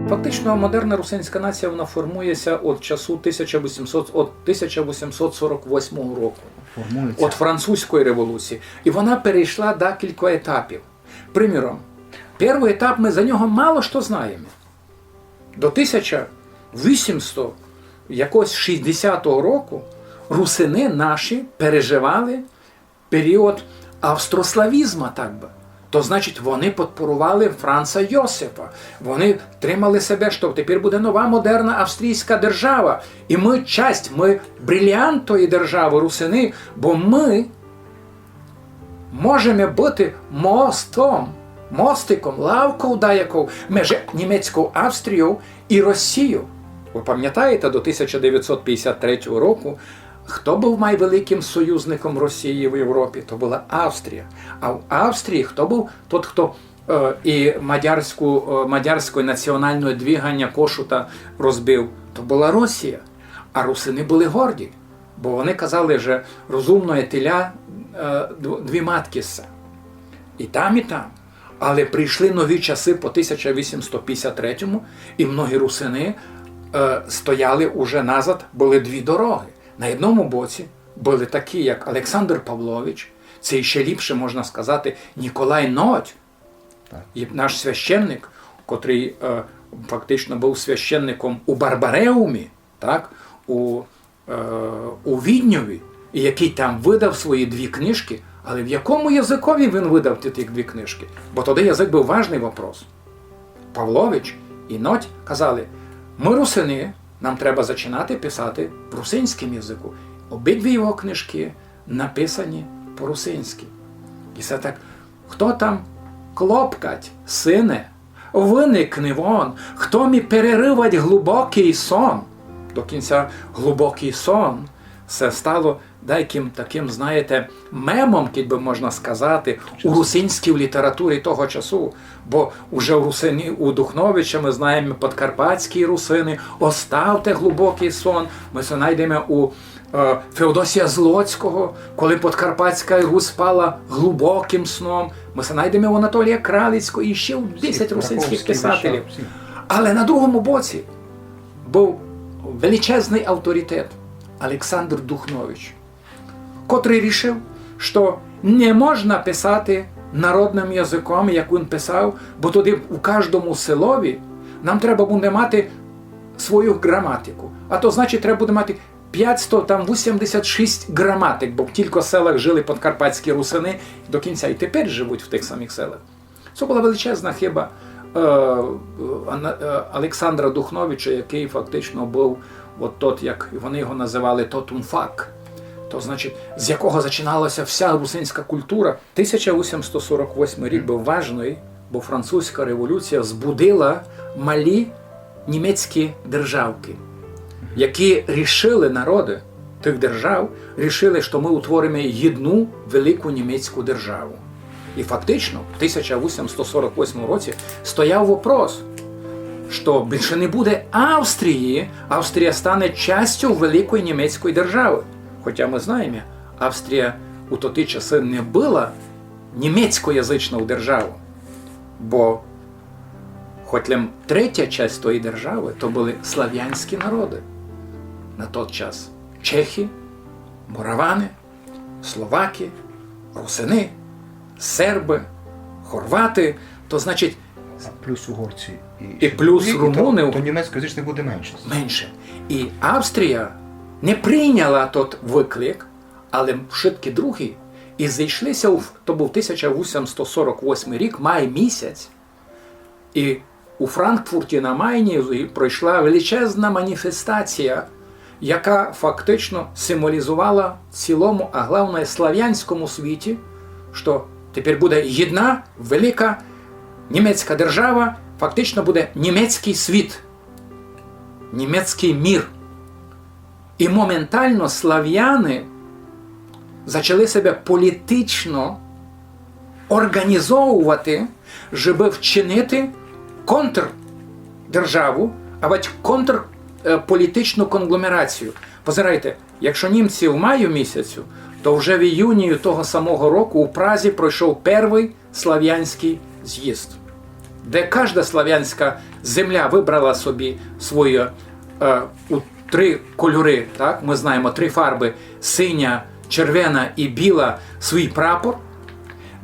Фактично, модерна русинська нація вона формується від часу 1848 року. Від французької революції. І вона перейшла декілька етапів. Приміром, перший етап ми за нього мало що знаємо. До 1860 року русини наші переживали період австрославізму, так би. То значить, вони підпорували Франца Йосифа. Вони тримали себе, що тепер буде нова модерна австрійська держава. І ми ми бриліант тої держави, русини, бо ми можемо бути мостиком, лавкою деякою між німецькою Австрією і Росією. Ви пам'ятаєте, до 1953 року хто був найвеликим союзником Росії в Європі? То була Австрія. А в Австрії хто був тот, хто і мадярське національне двигання Кошута розбив? То була Росія. А русини були горді, бо вони казали, що розумне теля дві матки се. І там, і там. Але прийшли нові часи по 1853-му, і многі русини стояли уже назад, були дві дороги. На одному боці були такі, як Олександр Павлович, це ще ліпше, можна сказати, Ніколай Нодь, наш священник, котрий фактично був священником у Барбареумі, так, у Відньові, і який там видав свої дві книжки, але в якому язикові він видав ті дві книжки? Бо тоді язик був важний вопрос. Павлович і Нодь казали, ми русини, нам треба починати писати в русинському язику. Обидві його книжки написані по-русинськи. І все так, хто там клопкать, сине, виникни вон, хто мі переривать глибокий сон. До кінця глибокий сон все стало деяким таким, знаєте, мемом, би можна сказати, у русинській літературі того часу. Бо вже у Духновича ми знаємо подкарпатські русини, оставте глибокий сон. Ми це знайдемо у Феодосія Злоцького, коли Подкарпатська Русь спала глибоким сном. Ми це знайдемо у Анатолія Кралицького і ще у 10 русинських писателів. Але на другому боці був величезний авторитет Олександр Духнович, котрий рішив, що не можна писати народним язиком, як він писав, бо тоді у кожному селові нам треба буде мати свою граматику. А то значить треба буде мати 586 граматик, бо в кілька селах жили подкарпатські русини, до кінця і тепер живуть в тих самих селах. Це була величезна хиба Олександра Духновича, який фактично був от тот, як вони його називали, тотумфак. То значить, з якого починалася вся русинська культура. 1848 рік був важний, бо французька революція збудила малі німецькі державки, які рішили, народи тих держав, рішили, що ми утворимо єдну велику німецьку державу. І фактично, в 1848 році стояв вопрос, що більше не буде Австрії, Австрія стане частю великої німецької держави. Хоча ми знаємо, Австрія у ті часи не була німецькоязичною державою, бо хоч третя частина тої держави, то були слав'янські народи на той час. Чехи, моравани, словаки, русини, серби, хорвати, то значить плюс угорці і плюс румуни. То німецькоязичних буде менше. Менше. І Австрія не прийняла тот виклик, але шибки другі, і зайшлися, то був 1848 рік, май місяць, і у Франкфурті на Майні пройшла величезна маніфестація, яка фактично символізувала цілому, а головне, слав'янському світі, що тепер буде єдна, велика німецька держава, фактично буде німецький світ, німецький мір. І моментально слав'яни почали себе політично організовувати, щоб вчинити контрдержаву, або контрполітичну конгломерацію. Позирайте, якщо німці в маю місяцю, то вже в іюні того самого року у Празі пройшов перший слав'янський з'їзд, де кожна слав'янська земля вибрала собі свої у 3 кольори, так? Ми знаємо 3 фарби: синя, червона і біла, свій прапор,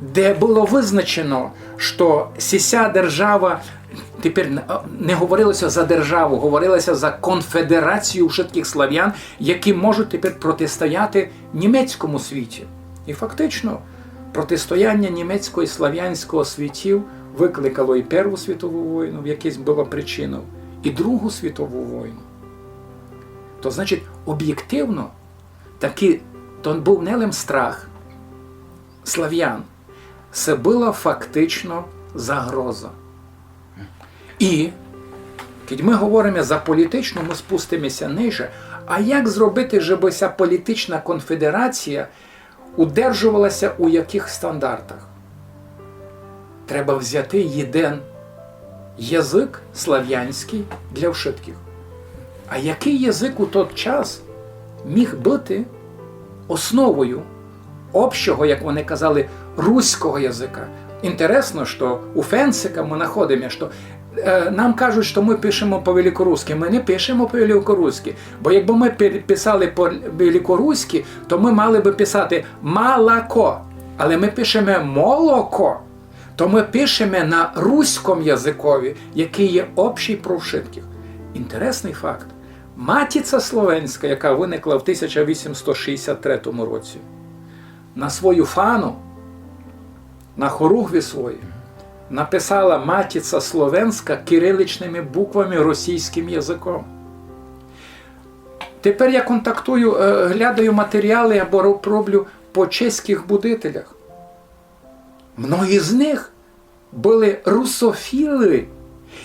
де було визначено, що ця держава, тепер не говорилося за державу, говорилося за конфедерацію всіх слав'ян, які можуть тепер протистояти німецькому світі. І фактично протистояння німецького і слав'янського світів викликало і Першу світову війну, в якійсь була причиною, і Другу світову війну. То значить, об'єктивно, то був не лише страх слав'ян, це була фактично загроза. І, коли ми говоримо за політичну, ми спустимося ниже. А як зробити, щоб ця політична конфедерація удержувалася у яких стандартах? Треба взяти один язик слав'янський для всіх. А який язик у той час міг бути основою общого, як вони казали, руського язика? Інтересно, що у Фенцика ми знаходимо, що нам кажуть, що ми пишемо по-великоруськи. Ми не пишемо по-великоруськи. Бо якби ми писали по-великоруськи, то ми мали би писати «малако». Але ми пишемо «молоко». То ми пишемо на руському язикові, який є общий про всіх. Інтересний факт. Матіця Словенська, яка виникла в 1863 році, на свою фану, на хоругві свої, написала Матіця Словенська кириличними буквами російським язиком. Тепер я контактую, глядаю матеріали або роблю по чеських будителях. Многі з них були русофіли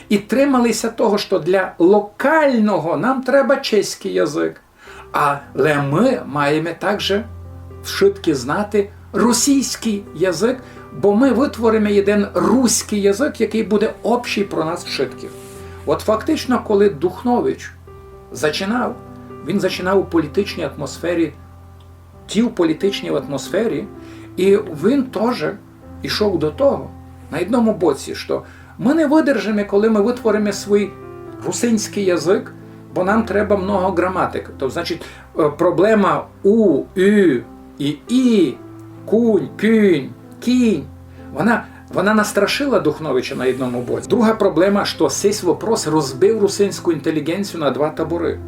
і трималися того, що для локального нам треба чеський язик. Але ми маємо також вшитки знати російський язик, бо ми витворимо один руський язик, який буде общий про нас вшитків. От фактично, коли Духнович зачинав, він зачинав у політичній атмосфері, політичній атмосфері, і він теж ішов до того, на одному боці, що ми не видержимо, коли ми витворимо свій русинський язик, бо нам треба много граматик. Тобто, значить, проблема у, ю і і, кунь, кюнь, кінь, вона настрашила Духновича на одному боці. Друга проблема, що цей вопрос розбив русинську інтелігенцію на 2 табори.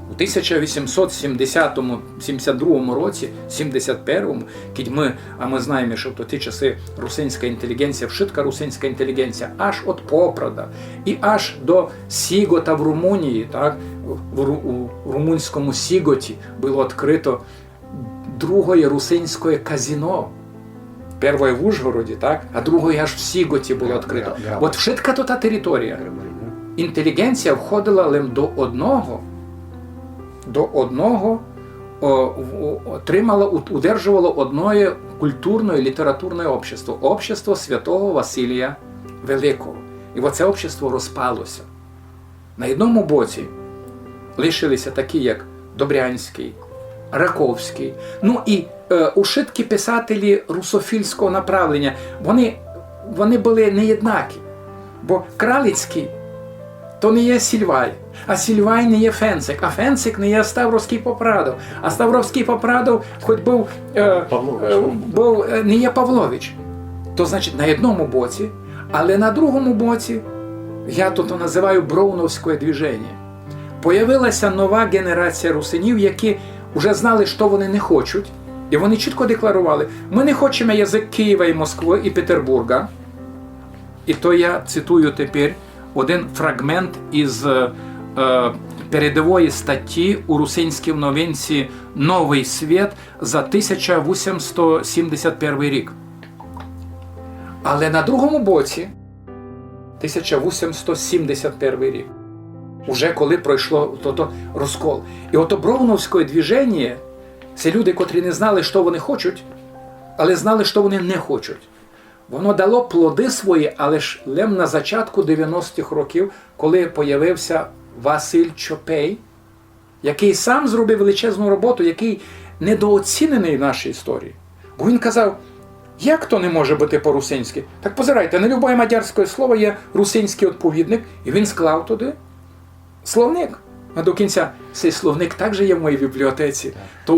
У 1872 році, 71-му, ми знаємо, що в ті часи русинська інтелігенція, вшитка русинська інтелігенція, аж від Попрада і аж до Сігота в Румунії, так, у румунському Сіготі було відкрито друге русинське казино. Перше в Ужгороді, так, а друге аж в Сіготі було відкрито. От вшитка то та територія. Інтелігенція входила лише до одного удержувало одне культурне і літературне общество. Общество святого Василія Великого. І оце общество розпалося. На одному боці лишилися такі, як Добрянський, Раковський, ну і ушиткі писателі русофільського направлення. Вони були неєднакі. Бо Кралицький то не є Сільвай, а Сільвай не є Фенцик, а Фенцик не є Ставровський Попрадов, а Ставровський Попрадов хоч був не є Павлович. То значить на одному боці, але на другому боці, я тут називаю броуновське движення, появилася нова генерація русинів, які вже знали, що вони не хочуть, і вони чітко декларували: ми не хочемо язик Києва і Москви і Петербурга. І то я цитую тепер один фрагмент із передової статті у русинській новинці «Новий світ» за 1871 рік. Але на другому боці 1871 рік. Уже коли пройшло розкол. І ото броуновське движення – це люди, котрі не знали, що вони хочуть, але знали, що вони не хочуть. Воно дало плоди свої, але ж лем на початку 90-х років, коли появився Василь Чопей, який сам зробив величезну роботу, який недооцінений в нашій історії. Бо він казав: Як то не може бути по-русинськи? Так позирайте, на любое мадярське слово є русинський відповідник, і він склав туди словник. А до кінця цей словник також є в моїй бібліотеці. То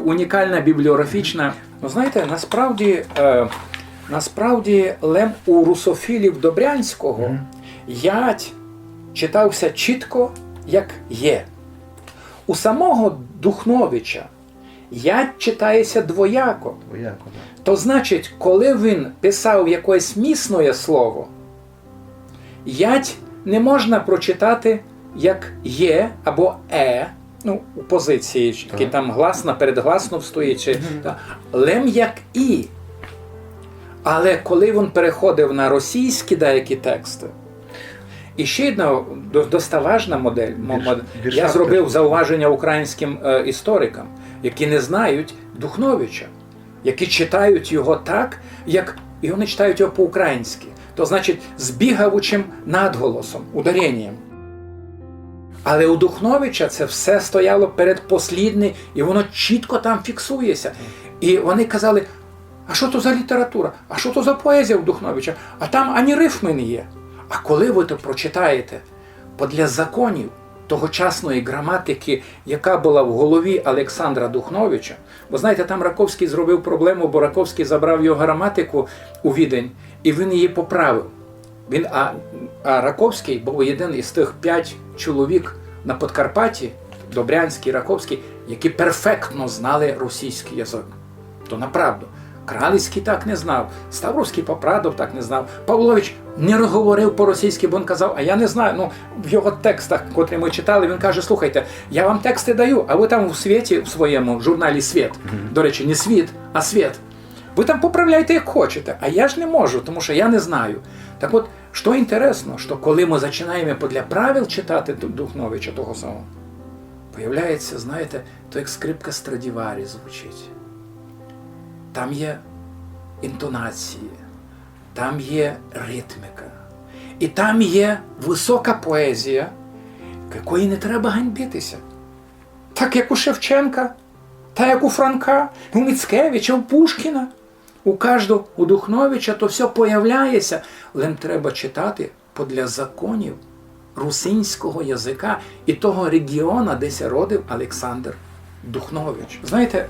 унікальна бібліографічна. Ну, знаєте, насправді лем у русофілів Добрянського ядь читався чітко, як є. У самого Духновича ядь читається двояко. Двояко, да. То значить, коли він писав якесь місне слово, ядь не можна прочитати як є або ну, у позиції, які там гласна, передгласно стоїть, чи, лем як і. Але коли він переходив на російські деякі тексти, і ще одна доставажна модель, я зробив зауваження українським історикам, які не знають Духновича, які читають його так, як і вони читають його по-українськи. То значить, з бігавучим надголосом, ударенням. Але у Духновича це все стояло передпослідне, і воно чітко там фіксується. І вони казали, а що то за література? А що то за поезія у Духновича? А там ані рифми не є. А коли ви то прочитаєте, для законів тогочасної граматики, яка була в голові Олександра Духновича, бо знаєте, там Раковський зробив проблему, бо Раковський забрав його граматику у Відень, і він її поправив. А Раковський був один із тих 5 чоловік на Подкарпатті, Добрянський, Раковський, які перфектно знали російський язик. То направду. Кралицький так не знав, Ставровський Попрадов так не знав. Павлович не говорив по-російськи, бо він казав, а я не знаю. Ну, в його текстах, котрі ми читали, він каже, слухайте, я вам тексти даю, а ви там у світі, в своєму журналі «Світ», до речі, не «Світ», а «Світ», ви там поправляйте, як хочете, а я ж не можу, тому що я не знаю. Так от, що інтересно, що коли ми починаємо для правил читати Духновича того самого, появляється, знаєте, то як скрипка Страдіварі звучить. Там є інтонації, там є ритміка, і там є висока поезія, якої не треба ганьбитися. Так як у Шевченка, так як у Франка, у Міцкевича, у Пушкіна. У Духновича то все появляється, але треба читати для законів русинського язика і того регіону, де се родив Олександр Духнович. Знаєте,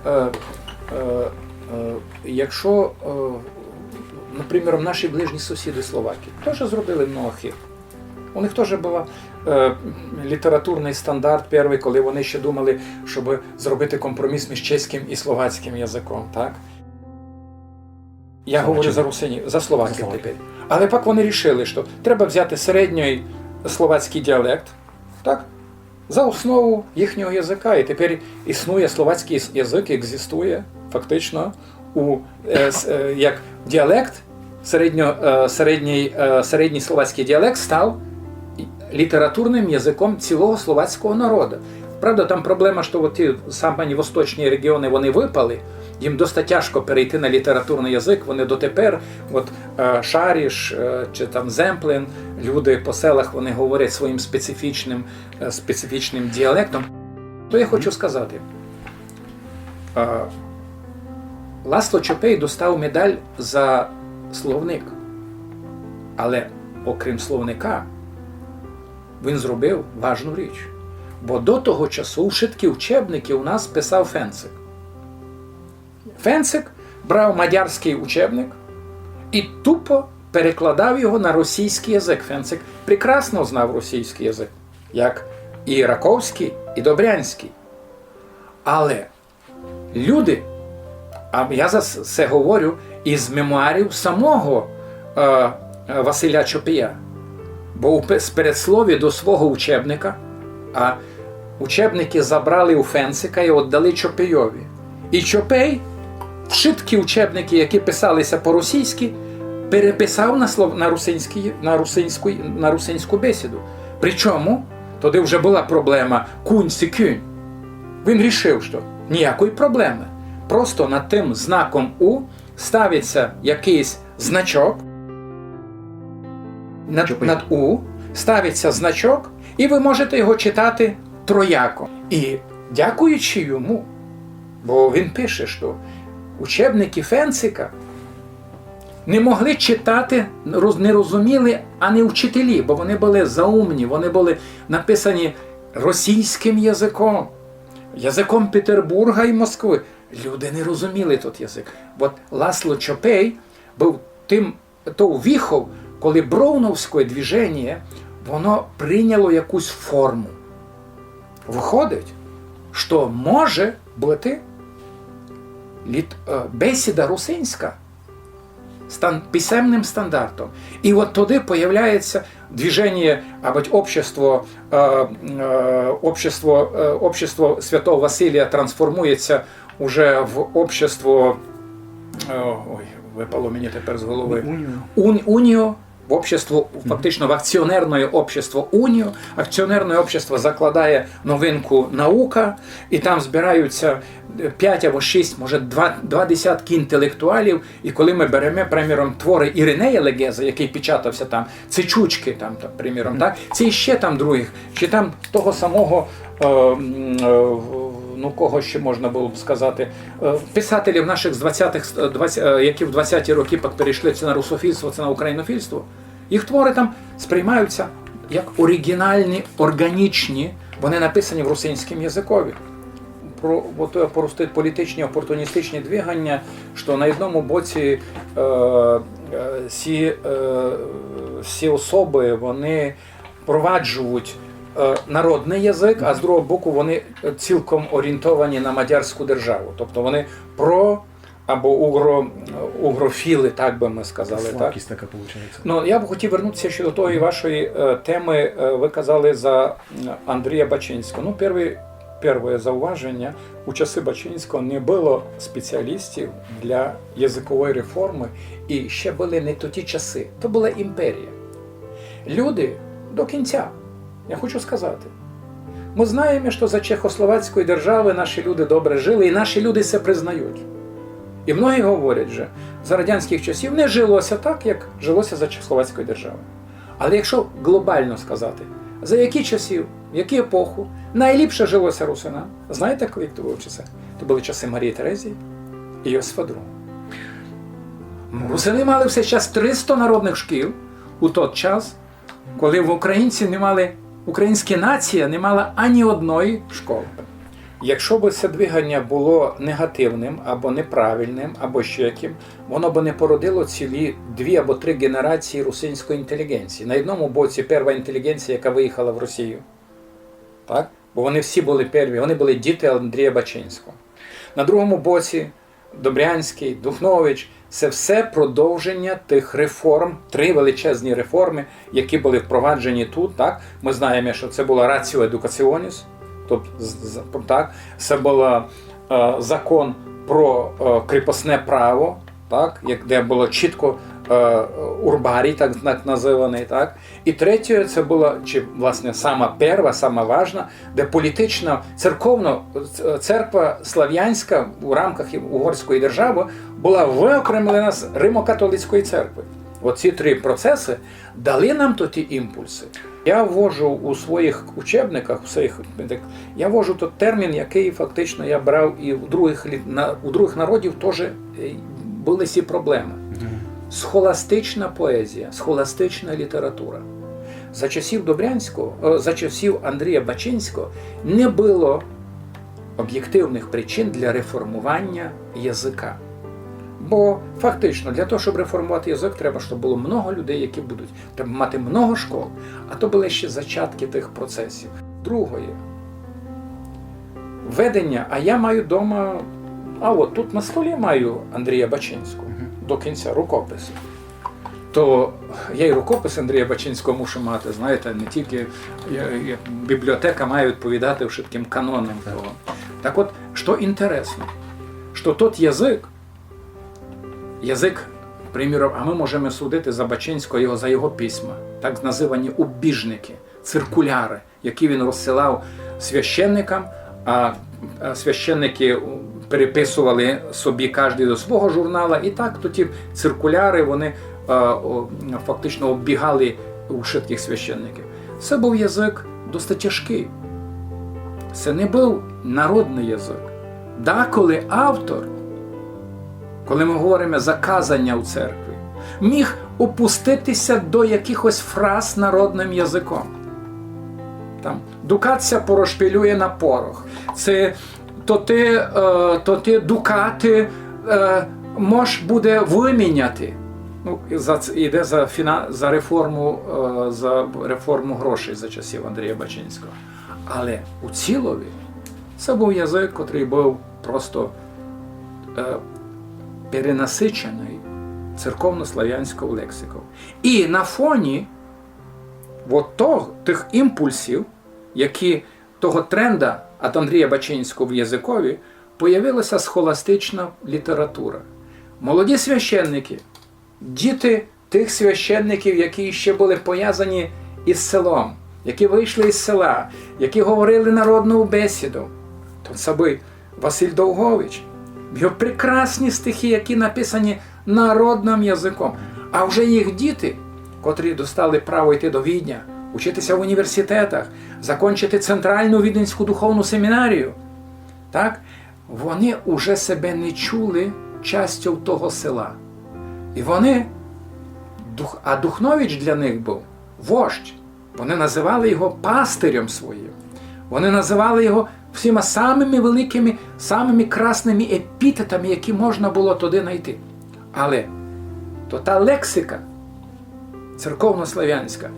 якщо, наприклад, наші ближні сусіди Словаки теж зробили много хір. У них теж був літературний стандарт перший, коли вони ще думали, щоб зробити компроміс між чеським і словацьким язиком. Так? Я говорю за словаків тепер. Але пак вони вирішили, що треба взяти середній словацький діалект, так, за основу їхнього язика. І тепер існує словацький язик, екзистує фактично як діалект, середній словацький діалект став літературним язиком цілого словацького народу. Правда, там проблема, що ті самі восточні регіони, вони випали, їм досить тяжко перейти на літературний язик, вони дотепер, Шаріш чи там Земплин, люди по селах, вони говорять своїм специфічним діалектом. То я хочу сказати, Ласло Чопей достав медаль за словник, але окрім словника, він зробив важну річ. Бо до того часу вшиткі учебники у нас писав Фенцик. Фенцик брав мадярський учебник і тупо перекладав його на російський язик. Фенцик прекрасно знав російський язик, як і Раковський, і Добрянський. Але люди, а я за це говорю із мемуарів самого Василя Чопія, бо у передслові до свого учебника, а учебники забрали у Фенцика і віддали Чопейові. І Чопей вшиткі учебники, які писалися по-російськи, переписав на русинську бесіду. Причому, тоді вже була проблема кунь-сі-кюнь. Він вирішив, що ніякої проблеми. Просто над тим знаком «у» ставиться якийсь значок, над «у» ставиться значок, і ви можете його читати трояко. І дякуючи йому, бо він пише, що учебники Фенцика не могли читати, не розуміли, а не вчителі, бо вони були заумні, вони були написані російським язиком, язиком Петербурга і Москви. Люди не розуміли той язик. От Ласло Чопей був то віхов, коли броуновське движення, воно прийняло якусь форму. Виходить, що може бути бесіда русинська писемним стандартом. І от туди появляється движення, або общество Святого Василія трансформується уже в общество, випало мені тепер з голови, Уніо, в общество, фактично в акціонерне общество Уніо. Акціонерне общество закладає новинку наука, і там збираються 5 або 6, може 2 десятки інтелектуалів. І коли ми беремо, приміром, твори Іринея Легеза, який печатався там, Цичучки, там, приміром, так, це іще там других, чи там того самого, кого ще можна було б сказати, писателів наших з 20-х, які в 20-ті роки перейшли це на русофільство, це на українофільство, їх твори там сприймаються як оригінальні, органічні, вони написані в русинському язикові. Про політичні опортуністичні двигання, що на одному боці всі особи, вони впроваджують народний язик, а з другого боку вони цілком орієнтовані на мадярську державу. Тобто вони або угрофіли, так би ми сказали. Слабкість така виходить. Ну, я б хотів вернутися ще до тої вашої теми. Ви казали за Андрія Бачинського. Перше зауваження, у часи Бачинського не було спеціалістів для язикової реформи, і ще були не ті часи. То була імперія. Люди до кінця, я хочу сказати, ми знаємо, що за Чехословацької держави наші люди добре жили, і наші люди це признають. І многі говорять, що за радянських часів не жилося так, як жилося за Чехословацької держави. Але якщо глобально сказати, за які часів, в яку епоху найліпше жилося русинам, знаєте, коли то були часи? То були часи Марії Терезії і Йосифа II. Русини мали все час 300 народних шкіл у той час, коли українська нація не мала ані одної школи. Якщо б це двигання було негативним, або неправильним, або ще яким, воно б не породило цілі 2 або 3 генерації русинської інтелігенції. На одному боці перша інтелігенція, яка виїхала в Росію. Так? Бо вони всі були перві, вони були діти Андрія Бачинського. На другому боці Добрянський, Духнович – це все продовження тих реформ, 3 величезні реформи, які були впроваджені тут. Так? Ми знаємо, що це була «Ratio Educationis», тобто, так, це був закон про кріпосне право, так, де було чітко урбарій, так називаний. Так. І третє, це була, чи власне сама перша, сама важна, де політична, церква слав'янська у рамках Угорської держави була виокремлена з Римо-католицької церкви. Оці 3 процеси дали нам ті імпульси. Я ввожу у своїх учебниках, я ввожу той термін, який фактично я брав і у других народів теж були ці проблеми. Схоластична поезія, схоластична література. За часів Добрянського, за часів Андрія Бачинського не було об'єктивних причин для реформування язика. Бо фактично для того, щоб реформувати язик, треба, щоб було много людей, які будуть. Треба мати много школ, а то були ще зачатки тих процесів. Другое. Ведення, а я маю вдома, от тут на столі маю Андрія Бачинського, до кінця рукописи. То я і рукопис Андрія Бачинського мушу мати, знаєте, не тільки бібліотека має відповідати швидким канонам того. Так от, що інтересно, що тот язик, приміром, а ми можемо судити за Бачинського за його письма, так називані убіжники, циркуляри, які він розсилав священникам, а священники переписували собі кожен до свого журнала, і так то ті циркуляри, вони фактично оббігали у швидких священників. Це був язик досить тяжкий. Це не був народний язик. Деколи автор коли ми говоримо за казання у церкві, міг опуститися до якихось фраз народним язиком. Там, дукатися порошпілює на порох. Це то ти дукати мож буде виміняти. Ну, йде за реформу грошей за часів Андрія Бачинського. Але у цілові це був язик, який був просто перенасичений церковнослав'янською лексикою. І на фоні тих імпульсів, які того тренда від Андрія Бачинського в язикові, появилася схоластична література. Молоді священники, діти тих священників, які ще були пов'язані із селом, які вийшли із села, які говорили народну бесіду. То це був Василь Довгович. Його прекрасні стихи, які написані народним язиком. А вже їх діти, котрі достали право йти до Відня, учитися в університетах, закінчити Центральну Віденську духовну семінарію, так? Вони уже себе не чули частю того села. І вони, а Духнович для них був вождь. Вони називали його пастирем своїм. Вони називали його всіма самими великими, самими красними епітетами, які можна було туди знайти. Але то та лексика церковнослав'янська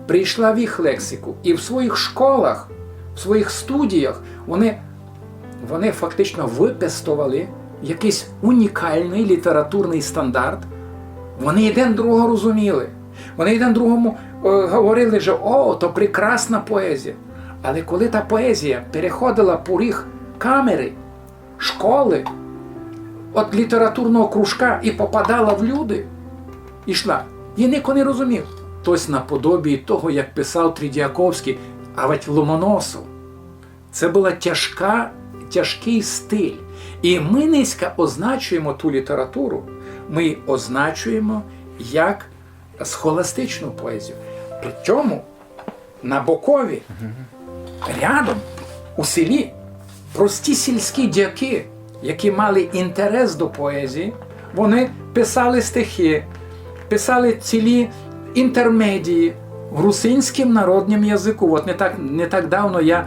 прийшла в їх лексику. І в своїх школах, в своїх студіях вони фактично випестували якийсь унікальний літературний стандарт. Вони один другого розуміли. Вони один другому говорили, що «О, то прекрасна поезія». Але коли та поезія переходила поріг камери, школи, від літературного кружка і попадала в люди, ішла, її ніхто не розумів. Тобто наподобі того, як писав Тридіаковський, а ведь Ломоносов. Це була тяжкий стиль. І ми низько означуємо ту літературу, ми означуємо як схоластичну поезію. При цьому на Бокові, рядом, у селі, прості сільські дяки, які мали інтерес до поезії, вони писали стихи, писали цілі інтермедії в русинському народному язику. От не так давно я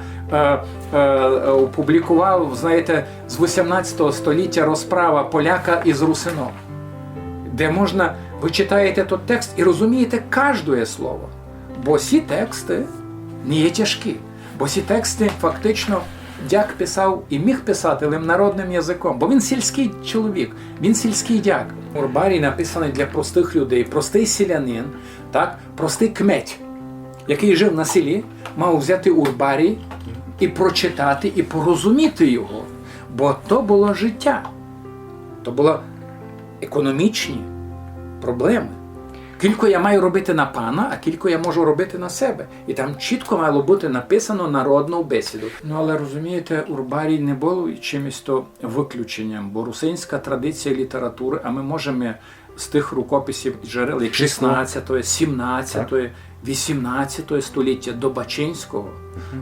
опублікував, знаєте, з 18 століття розправа поляка із русином, де можна, ви читаєте той текст і розумієте кожне слово. Бо ці тексти не є тяжкі. Бо ці тексти фактично дяк писав і міг писати народним язиком. Бо він сільський чоловік, він сільський дяк. Урбарій написаний для простих людей, простий селянин, так? Простий кметь, який жив на селі, мав взяти урбарій і прочитати, і порозуміти його. Бо то було життя. То були економічні проблеми. Кілько я маю робити на пана, а кілько я можу робити на себе. І там чітко мало бути написано народну бесіду. Ну, але розумієте, урбарій не було чимось то виключенням, бо русинська традиція літератури, а ми можемо з тих рукописів джерел, як 16, 17, 18 століття до Бачинського,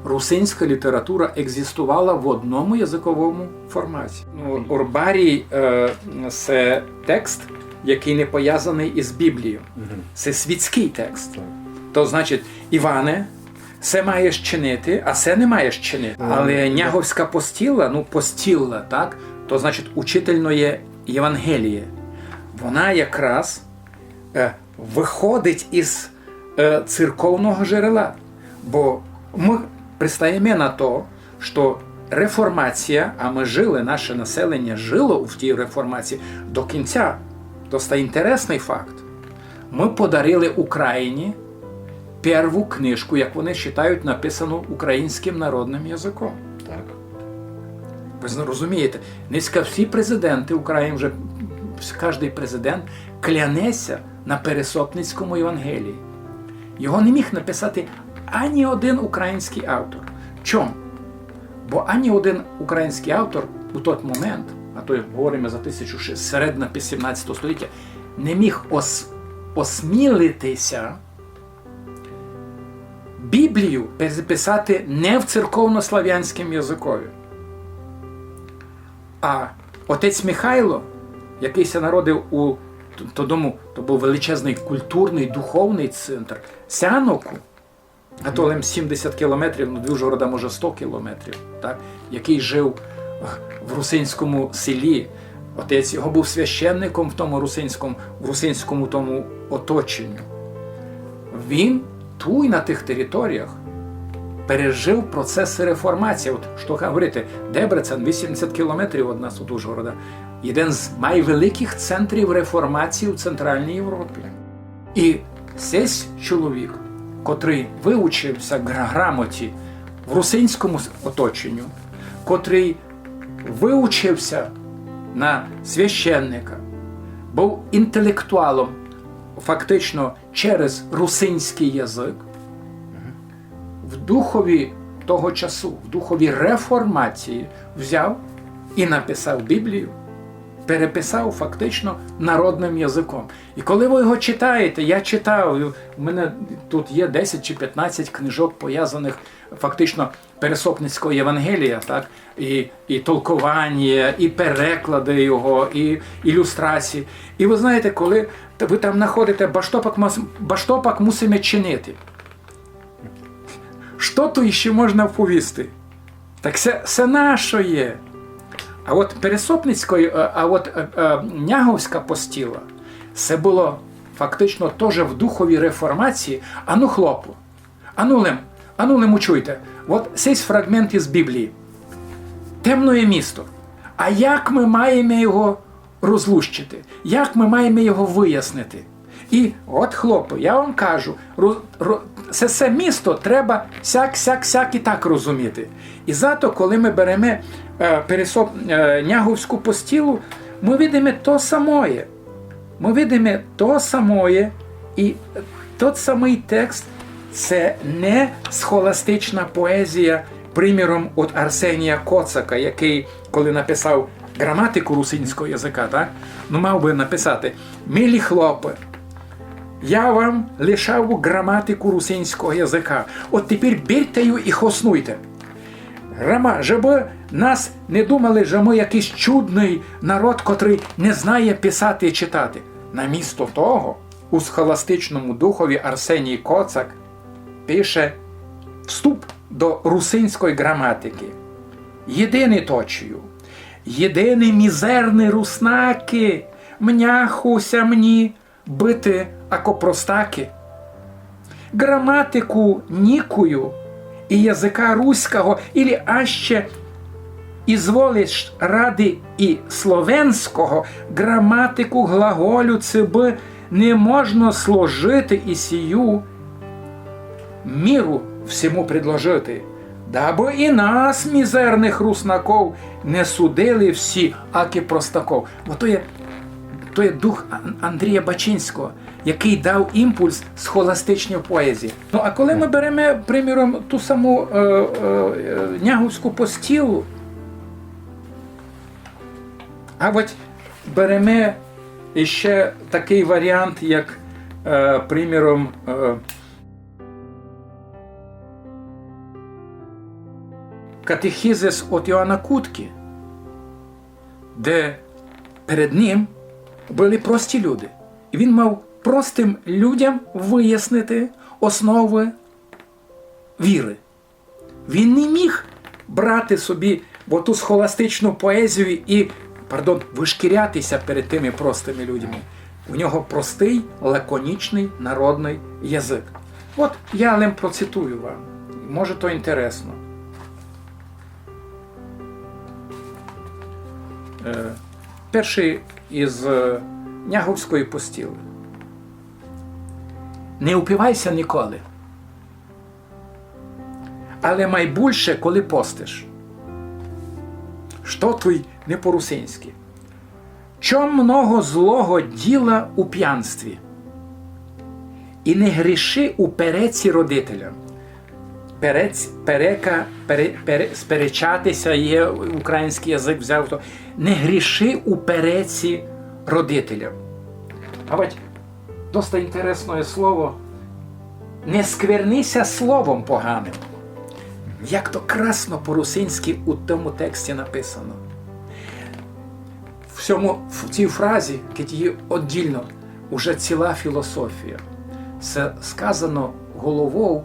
русинська література екзистувала в одному язиковому форматі. Ну, урбарій – це текст, який не пов'язаний із Біблією. Це світський текст. То значить, Іване, це маєш чинити, а це не маєш чинити. Але няговська постілла, так? То значить, учительне Євангеліє. Вона якраз виходить із церковного джерела. Бо ми пристаємо на то, що реформація, а ми жили, наше населення жило в тій реформації до кінця. Досить інтересний факт. Ми подарили Україні першу книжку, як вони вважають, написану українським народним язиком. Так. Ви розумієте, низько всі президенти України, вже кожен президент клянеться на Пересопницькому Євангелії. Його не міг написати ані один український автор. Чому? Бо ані один український автор у той момент, а то говоримо за середина 17 століття, не міг осмілитися Біблію переписати не в церковнослав'янському язикові. А отець Михайло який се народив у тому, то був величезний культурний, духовний центр Сяноку, а то лим 70 кілометрів, ну, до Ужгорода, може 100 кілометрів, так? Який жив в русинському селі. Отець його був священником в тому русинському тому оточенню. Він ту й на тих територіях пережив процеси реформації. От що говорити, Дебрецен, 80 кілометрів від нас від Ужгорода, один з найвеликих центрів реформації в Центральній Європі. І цей чоловік, котрий вивчився грамоті в русинському оточенню, котрий вивчився на священника, був інтелектуалом фактично через русинський язик, в духові того часу, в духові реформації взяв і написав Біблію, переписав фактично народним язиком. І коли ви його читаєте, я читав, у мене тут є 10 чи 15 книжок, пов'язаних фактично Пересопницького Євангелія, так? І толкування, і переклади його, і ілюстрації. І ви знаєте, коли ви там знаходите баштопак мусимо чинити. Що то ще можна повісти? Так це наше є. А от Пересопницької, Няговська постіла, це було фактично теж в духовій реформації. Ану, хлопу, ану лем учуйте. От цей фрагмент із Біблії. Темне місто. А як ми маємо його розлущити? Як ми маємо його вияснити? І от, хлопи, я вам кажу, це місто треба сяк і так розуміти. І зато, коли ми беремо Няговську постілу, ми бачимо то самое. Ми бачимо то самое, і той самий текст – це не схоластична поезія, приміром від Арсенія Коцака, який, коли написав граматику русинського язика, так? Ну, мав би написати: «Милі хлопи, я вам лишав граматику русинського язика. От тепер берте її і хоснуйте. Щоб нас не думали, що ми якийсь чудний народ, котрий не знає писати і читати». Намісто того, у схоластичному духові Арсеній Коцак пише вступ до русинської граматики. «Єдиний точію, єдиний мізерний руснаки, мняхуся мені бити, ако простаки. Граматику нікую і язика руського, ілі аще ізволиш ради і словенського, граматику глаголю цеби не можна сложити і сію міру всьому предложити, даби і нас, мізерних руснаков, не судили всі, аки простаков». Бо то є дух Андрія Бачинського, який дав імпульс схоластичній поезії. Ну, а коли ми беремо, приміром, ту саму Няговську постілу, а от беремо ще такий варіант, як, приміром, катехізис від Йоанна Кутки, де перед ним були прості люди. І він мав простим людям вияснити основи віри. Він не міг брати собі ту схоластичну поезію і, вишкірятися перед тими простими людьми. У нього простий, лаконічний народний язик. От я лим процитую вам. Може, то інтересно. Перший із Няговської постіли. «Не упивайся ніколи, але майбільше, коли постиш. Що твій не по-русинськи? Чом много злого діла у п'янстві? І не гріши у переці родителям». Сперечатися є, український язик взяв то. «Не гріши у переці родителям». А от досить інтересне слово. «Не сквернися словом поганим». Як то красно по-русинськи у тому тексті написано. в цій фразі, її віддільно, уже ціла філософія. Це сказано головою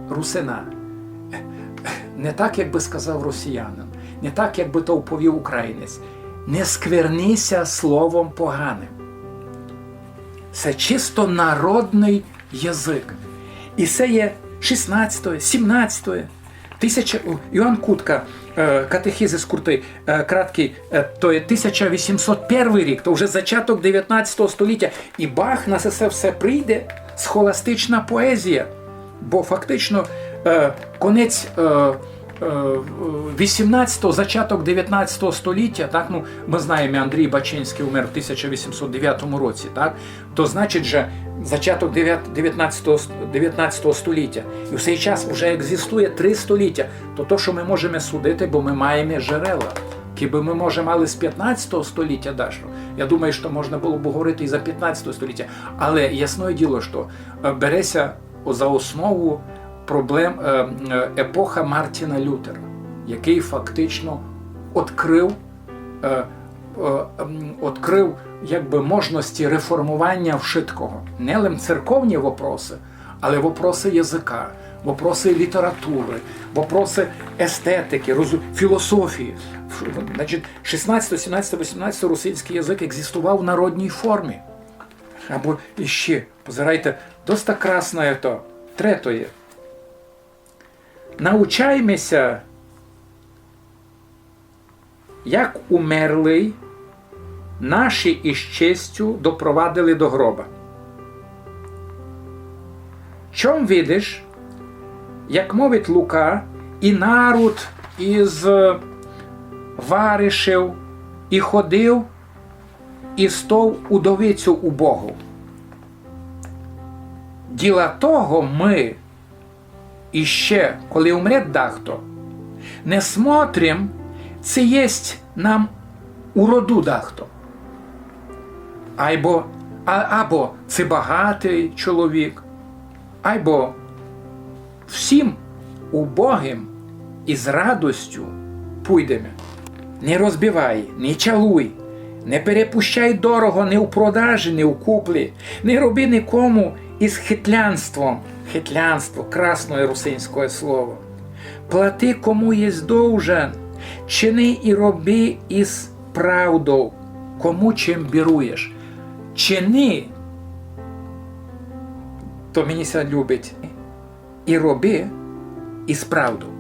русина. Не так, як би сказав росіянин, не так, як би то оповів українець. Не сквернися словом поганим. Це чисто народний язик. І це є 16, 17, Іоанн Кутка, катехизис краткий, то є 1801 рік, то вже зачаток 19 століття. І Бах на це все прийде, схоластична поезія. Бо фактично конець 18-го, зачаток 19 століття, так, ну, ми знаємо, Андрій Бачинський умер в 1809 році, так, то значить же зачаток 19 століття. І в цей час вже екзистує 3 століття. То, що ми можемо судити, бо ми маємо джерела. Кіби ми, може, мали з 15 століття дашно, я думаю, що можна було б говорити і за 15 століття. Але ясне діло, що береться за основу епоха Мартіна Лютера, який фактично відкрив якби можливості реформування вшиткого. Не лише церковні вопроси, але вопроси язика, вопроси літератури, вопроси естетики, філософії. Значить, 16, 17, 18 російський язик екзистував в народній формі. Або іще, позирайте, досить красне то, третє. Научаймося, як умерлий наші із честю допровадили до гроба. Чом видиш, як мовить Лука, і народ із варишів, і ходив, і стов удовицю убогу. Діла того ми, іще, коли умре дахто, не смотрим, це єсть нам у роду дахто. Або це багатий чоловік, або всім убогим і з радостю пуйдемо. Не розбивай, не чалуй, не перепущай дорого ні у продажі, ні у куплі, не роби нікому із хитлянством. Хитлянство, красне русинське слово. Плати кому єсть довжен, чини і роби із правдою, кому чим біруєш. Чини, то мені ся любить, і роби із правдою.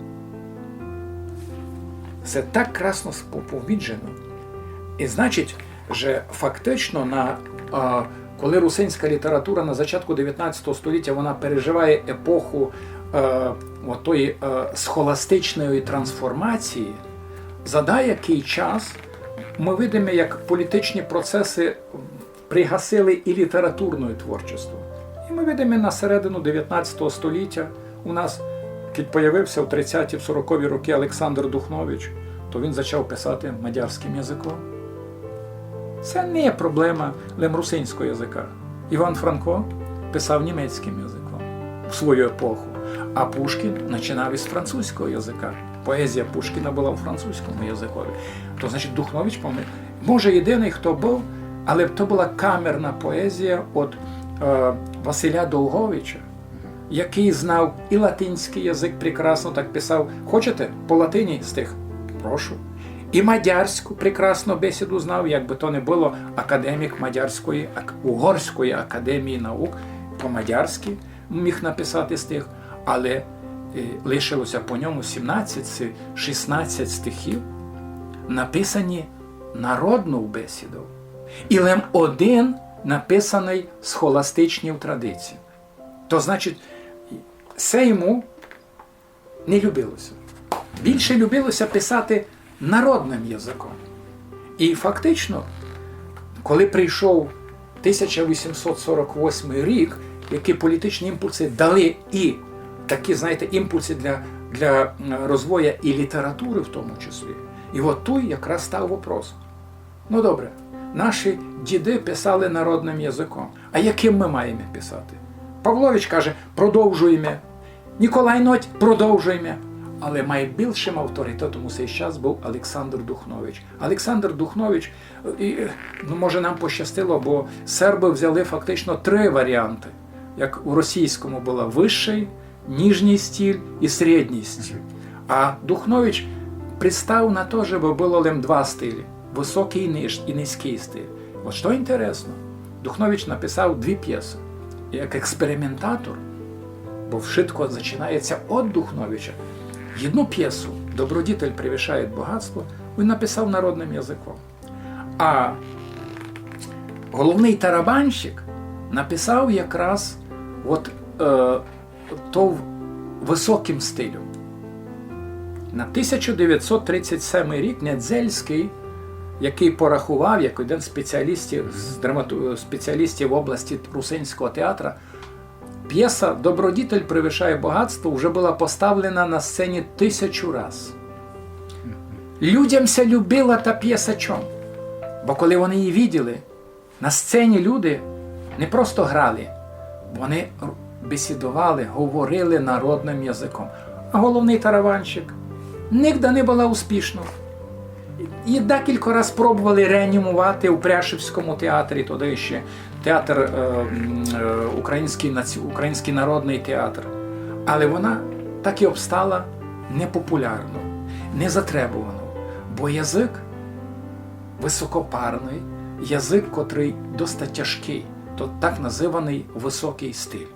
Це так красно сповіджено. І значить, що фактично, коли русинська література на початку 19 століття вона переживає епоху отої схоластичної трансформації, за деякий час ми видимо, як політичні процеси пригасили і літературною творчістю. І ми видимо на середину 19 століття у нас, коли появився в 30-ті, в 40-ві роки Олександр Духнович, то він почав писати мадярським язиком. Це не є проблема русинського язика. Іван Франко писав німецьким язиком в свою епоху, а Пушкін починав із французького язика. Поезія Пушкіна була у французькому язикові. То, значить, Духнович, може, єдиний, хто був, але то була камерна поезія від Василя Долговича, який знав і латинський язик прекрасно, так писав. Хочете по латині стих? Прошу. І мадярську прекрасну бесіду знав, якби то не було академік Угорської академії наук, по-мадярськи міг написати стих, але лишилося по ньому 17-16 стихів, написані народною бесідою. І лише один написаний схоластичній традиції. То значить, це йому не любилося. Більше любилося писати народним язиком. І фактично, коли прийшов 1848 рік, які політичні імпульси дали і такі, знаєте, імпульси для розвою і літератури в тому числі. І от тут якраз став вопрос. Ну добре, наші діди писали народним язиком. А яким ми маємо писати? Павлович каже, продовжуємо. Ніколай Ноть, продовжуємо. але найбільшим авторитетом у цей час був Олександр Духнович. Олександр Духнович, може нам пощастило, бо серби взяли фактично 3 варіанти. Як у російському була вищий, ніжній стиль і середній стиль. А Духнович пристав на то, щоб було лише 2 стилі. Високий і низький стиль. От що інтересно, Духнович написав 2 п'єси. Як експериментатор, бо швидко починається від Духновича. Одну п'єсу «Добродітель превишає багатство» він написав народним язиком. А головний тарабанщик написав якраз то високим стилем. На 1937 рік Недзельський, який порахував, як один з спеціалістів в області русинського театру, п'єса «Добродітель превишає багатство» вже була поставлена на сцені 1000 разів. Людям ся любила та п'єса чому? Бо коли вони її бачили, на сцені люди не просто грали, вони бесідували, говорили народним язиком. А головний тараванщик ніде не була успішна. І декілька разів пробували реанімувати у Пряшівському театрі, тоді ще театр, Український народний театр. Але вона так і обстала непопулярно, незатребувано. Бо язик високопарний, язик, котрий досить тяжкий, то так називаний високий стиль.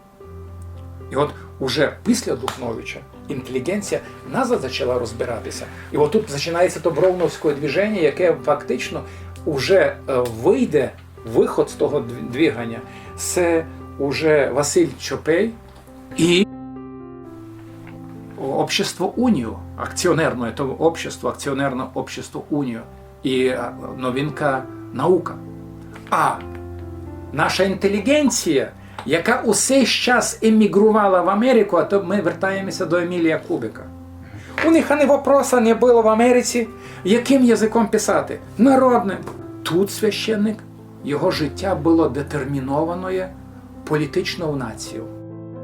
І от уже після Духновича інтелігенція назад почала розбиратися. І от тут починається то броуновське движення, яке фактично вже виход з того двигання. Це вже Василь Чопей і общество Унію, акціонерне, то акціонерне общество Унію і новинка наука. А наша інтелігенція, яка усе час емігрувала в Америку, а то ми вертаємося до Емілія Кубика. У них ані вопроса не було в Америці, яким язиком писати? Народним. Тут священник, його життя було детермінованою політичною нацією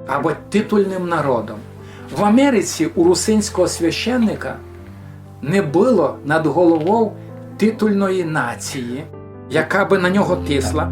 або титульним народом. В Америці у русинського священника не було над головою титульної нації, яка би на нього тисла.